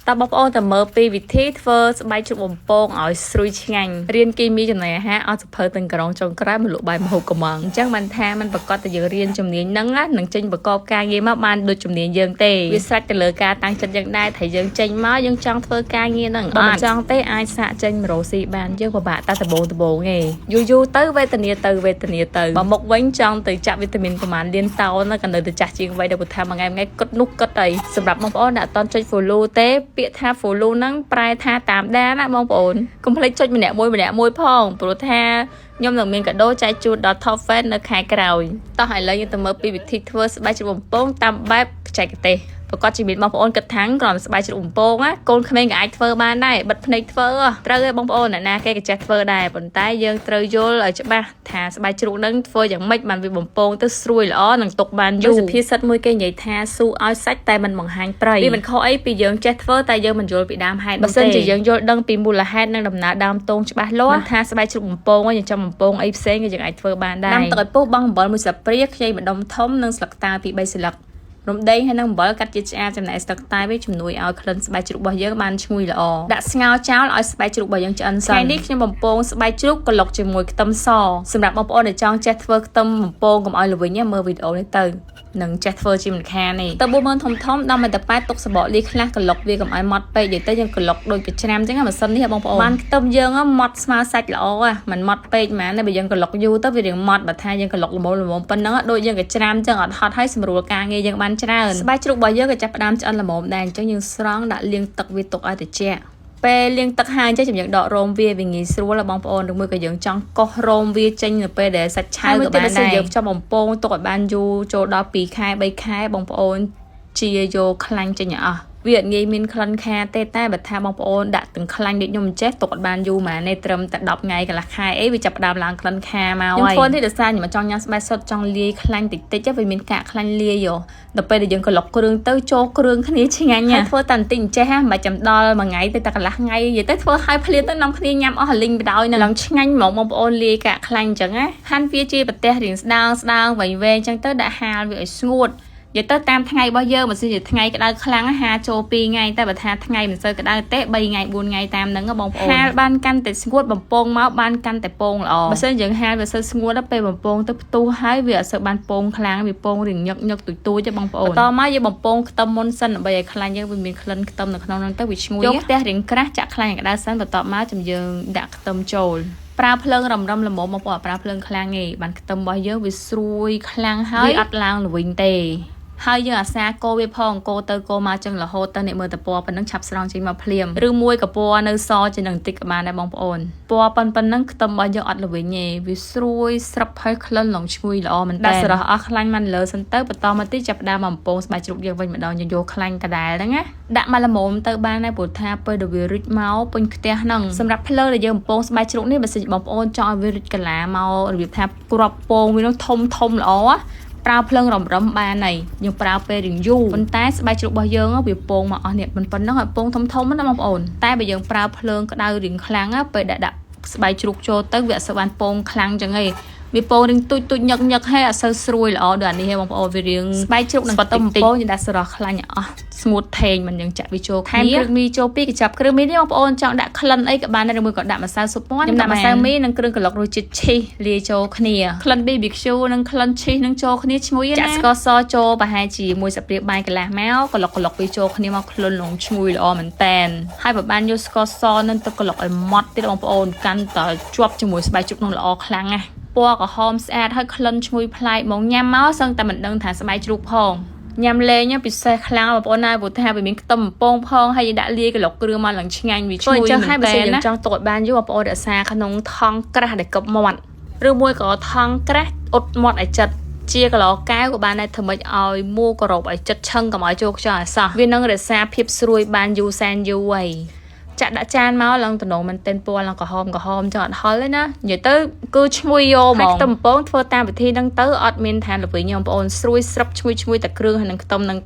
តបបងប្អូនតើមើលពីវិធីធ្វើស្បែកជ្រូកបំពងឲ្យស្រួយឆ្ងាញ់រៀនគីមីចំណីអាហារអត់សភៅទាំងក្រុងចុងក្រោយមកលក់បាយម្ហូបកំងអញ្ចឹងបានថាมันប្រកាសតែយើងរៀនជំនាញហ្នឹងនឹងចេញប្រកបការងារមកបានដូចជំនាញយើងទេវាស្រេចទៅលើការតាំងចិត្តយើងដែរថាយើងចេញមកយើងចង់ធ្វើការងារហ្នឹងបើមិនចង់ទេអាចសាកចេញមករកស៊ីបានយើងពិបាកតែដបងឯងយូរទៅវេទនាទៅបើមុខវិញចង់ទៅចាក់វីតាមីនប្រហែលលានតោនក៏នៅតែចាស់ជាងវ័យដែលពុថាមួយថ្ងៃគិតនោះគិតអីសម្រាប់បងប្អូនដែលអត់តន់ចុច follow ទេពាក្យថា follow ហ្នឹងប្រែថាតាមដានណាបងប្អូនកុំភ្លេចចុចម្នាក់មួយផងព្រោះថាខ្ញុំនឹងមានកាដូចែកជូនដល់ Top Fan នៅខែក្រោយតោះឥឡូវយើងទៅមើលពីវិធីធ្វើស្បែកជ្រូកបំពងតាមបែបបច្ចេកទេសប្រកាសជាមានបងប្អូនគិតថាគ្រាន់ស្បែកជ្រូកបំពងណាកូនក្មេងក៏អាចធ្វើបានដែរបិទភ្នែកធ្វើត្រូវទេបងប្អូនអ្នកណាគេក៏ចេះធ្វើដែរប៉ុន្តែយើងត្រូវយល់ឲ្យច្បាស់ថាស្បែកជ្រូកនឹងធ្វើយ៉ាងម៉េចបានវាបំពងទៅស្រួយល្អនិងទុកបានយូរសុភាសិតមួយគេនិយាយថាស៊ូឲ្យសាច់តែមិនបង្ហាញប្រៃវាមិនខុសអីពីយើងចេះធ្វើតែយើងមិនយល់ពីដើមហេតុបើសិនជាយើងយល់ដឹងពីមូលហេតុនិងដំណើរដើមតងច្បាស់លាស់ថាស្បែកជ្រូកបំពងយើងចាំបំពងអីផ្សេងក៏យើងអាចធ្វើបានដែរដាំទឹកឲ្យពុះបង់អំបិលមួយស្លាបព្រាខ្ចីម្ដុំធំនិងស្លឹកតាពី3ស្លឹករំដេងហើយនឹងអំបិលកាត់ជាឆ្អាបចំណែកស្លឹកតែវាជំនួយឲ្យក្លិនស្បែកជ្រូករបស់យើងបានឈ្ងុយល្អដាក់ស្ងោរចោលឲ្យស្បែកជ្រូករបស់យើងឆ្អិនសិនថ្ងៃនេះខ្ញុំបំពងស្បែកជ្រូកក្លុកជាមួយខ្ទឹមសសម្រាប់បងប្អូនដែលចង់ចេះធ្វើខ្ទឹមបំពងកុំឲ្យល្វីងមើលវីដេអូនេះទៅនឹងចេះធ្វើជាមិនខានទេទៅ40000ធំដល់មិនតែប៉ែទុកសបកលាខ្លះក្លុកវាកុំឲ្យម៉ត់ពេកនិយាយទៅយើងក្លុកដូចកច្រាមអញ្ចឹងម៉ាស៊ីននេះបងប្អូនបានខ្ទឹមយើងម៉ត់ស្មើសាច់ល្អមិនម៉ត់ពេកហ្មងតែបើយើងក្លុកយូរទៅវារៀងម៉ត់បើថាយើងក្លុកល្មមប៉ុណ្ណឹងដូចយើងកច្រាមអញ្ចឹងអត់ហត់ហើយស្រួលការងារយើងបានច្រើនស្បែកជ្រូករបស់យើងក៏ចាប់ផ្ដើមឆ្អិនល្មមដែរអញ្ចឹងយើងស្រង់ដាក់លាងទឹកវាទុកឲ្យត្រជាក់ពេលលាងទឹកហើយអញ្ចឹងយើងដករោមវាងាយស្រួលបងប្អូនឬមួយក៏យើងចង់កោសរោមវាចេញនៅពេលដែលសាច់ឆៅក៏បានដែរយើងចង់បំពងទុកឲ្យបានយូរចូលដល់2ខែ3ខែបងប្អូនជាយកខ្លាញ់ចេញអស់វាអត់ងាយមានក្លិនខាទេតែបើថាបងប្អូនដាក់ទាំងខ្លាញ់ដូចខ្ញុំចេះទុកអត់បានយូរហ្មងទេត្រឹមតែ10ថ្ងៃកន្លះខែអីវាចាប់ផ្ដើមឡើងក្លិនខាមកហើយខ្ញុំធ្វើនេះដោយសារខ្ញុំចង់ញ៉ាំស្បែកសុទ្ធចង់លាយខ្លាញ់តិចវាមានកាកខ្លាញ់លាយដល់ពេលដែលយើងក្លុកគ្រឿងទៅចូលគ្រឿងគ្នាឆ្ងាញ់ហើយធ្វើតែបន្តិចចេះមិនបាច់ចាំដល់មួយថ្ងៃទៅតែកន្លះថ្ងៃនិយាយទៅធ្វើឲ្យភ្លាមទៅនាំគ្នាញ៉ាំអស់លីងបដ ாய் នៅឡើងឆ្ងាញ់ហ្មងបងប្អូនលាយកាកខ្លាញ់អញ្ចឹងណាហាន់វាជាប្រទេសរៀងស្ដើងវែងអញ្ចឹងទៅដាក់ហាលវាឲ្យស្ងួតនិយាយទៅតាមថ្ងៃរបស់យើងបើសិនជាថ្ងៃក្តៅខ្លាំងហាចូល2ថ្ងៃតែបើថាថ្ងៃមិនសូវក្តៅទេ3ថ្ងៃ4ថ្ងៃតាមហ្នឹងបងប្អូនហាលបានកាន់តែស្ងួតបំពងមកបានកាន់តែពងល្អបើសិនយើងហាលវាសូវស្ងួតទៅពេលបំពងទៅផ្ទុះហើយវាអត់សូវបានពងខ្លាំងវាពងរៀងញឹកទូចទេបងប្អូនបន្តមកយើងបំពងខ្ទឹមមុនសិនដើម្បីឲ្យខ្លាញ់យើងវាមានក្លិនខ្ទឹមនៅក្នុងហ្នឹងទៅវាឈ្ងុយយកផ្ទះរៀងក្រាស់ចាក់ខ្លាញ់ក្តៅសិនបន្តមកចាំយើងដាក់ខ្ទឹមចូលប្រើភ្លើងរំល្មមបងប្អូនប្រើភ្លើងខ្លាំងទេបានខ្ទឹមរបស់យើងវាស្រួយខ្លាំងហើយអត់ឡើងល្វីងទេហើយយើងអាសាកូរវាផងកូរទៅកូរមកចឹងរហូតទៅអ្នកមើលតពណ៌ប៉ុណ្ណឹងឆាប់ស្រង់ចេញមកភ្លាមឬមួយក៏ពណ៌នៅសជាងនឹងតិចក៏បានដែរបងប្អូនពណ៌ប៉ុណ្ណឹងខ្ទឹមរបស់យើងអត់ល្វីងទេវាស្រួយស្រាប់ហើយក្លិនឡងឈ្ងុយល្អមែនតើដាក់ស្រស់អស់ខ្លាញ់មកលើសិនទៅបន្តមកទីចាប់ដើមបំពងស្បែកជ្រូកយើងវិញម្ដងយើងយកខ្លាញ់ដដែលហ្នឹងណាដាក់មកល្មមទៅបានដែរព្រោះថាពេលដែលវារីកមកពេញខ្ទះហ្នឹងសម្រាប់ភ្លើងដែលយើងបំពងស្បែកជ្រូកនេះបើសិនបងប្អូនចង់ឲ្យវារីកកាឡាមករបៀបថាគ្រាប់ពងវានោះធំល្អប្រើភ្លើងរំបានហើយយើងប្រើពេលរៀងយូរប៉ុន្តែស្បែកជ្រូករបស់យើងវាពងមកអស់នេះប៉ុណ្ណឹងឲ្យពងធំណាបងប្អូនតែបើយើងប្រើភ្លើងក្តៅរៀងខ្លាំងពេលដាក់ស្បែកជ្រូកចូលទៅវាអត់សូវបានពងខ្លាំងចឹងទេវាពងរៀងទូចញឹកហើយអត់សូវស្រួយល្អដូចអានេះទេបងប្អូនវារៀងស្បែកជ្រូកនឹងបន្តិចយើងដាក់ស្រស់ខ្លាញ់អស់ស្ងួតថេងមិនយើងចាក់វាចូលគ្នាគ្រឿងមីចូលពីកញ្ចប់គ្រឿងមីនេះបងប្អូនចង់ដាក់ក្លិនអីក៏បានដែរឬមួយក៏ដាក់ម្សៅស៊ុបមាន់ខ្ញុំដាក់ម្សៅមីនិងគ្រឿងក្លុករសជាតិឈីសលាយចូលគ្នាក្លិន BBQ និងក្លិនឈីសនឹងចូលគ្នាឈ្ងុយណាចាក់ស្ករសចូលប្រហែលជាមួយស្លាបព្រាបាយកន្លះមកក្លុកវាចូលគ្នាមកក្លិនឡងឈ្ងុយល្អមែនតែនហើយបើបានយកស្ករសនឹងទៅក្លុកឲ្យម៉ត់ទៀតបងប្អូនកាន់តែជាប់ជាមួយស្បែកជ្រូកនោះល្អខ្លាំងណាស់ពណ៌ក្រហមស្អាតហើយក្លិនឈ្ងុយប្លែកហ្មងញ៉ាំមកសឹងតែមិនដឹងថាស្បែកជ្រូកផងញ៉ាំលេងពិសេសខ្លាំងបងប្អូនណាព្រោះថាវាមានខ្ទឹមបំពងផងហើយដាក់លាយក្លុកគ្រឿងមកឡើងឆ្ងាញ់វាឈ្ងុយមែនតើហើយបើសិនយើងចង់ទុកឲ្យបានយូរបងប្អូនរក្សាក្នុងថង់ក្រាស់ដែលកប់មាត់ឬមួយក៏ថង់ក្រាស់អ៊ុតមាត់ឲ្យចិត្តជាគីឡូកែវក៏បានដែរធ្វើម៉េចឲ្យមូក្រោបឲ្យចិត្តឆឹងកុំឲ្យចូលខ្យល់អាសោះវានឹងរក្សាភាពស្រួយបានយូរសែនយូរហើយចាក់ដាក់ចានមកឡើងតំណងមែនទែនពណ៌ឡើងក្រហមចឹងអត់ហល់ទេណានិយាយទៅគឺឈ្ងុយយកហ្មងខ្ទឹមបំពងធ្វើតាមវិធីហ្នឹងទៅអត់មានឋានល្វីងបងប្អូនស្រួយស្រាប់ឈ្ងុយតែគ្រឿងហើយនឹងខ្ទឹមហ្នឹង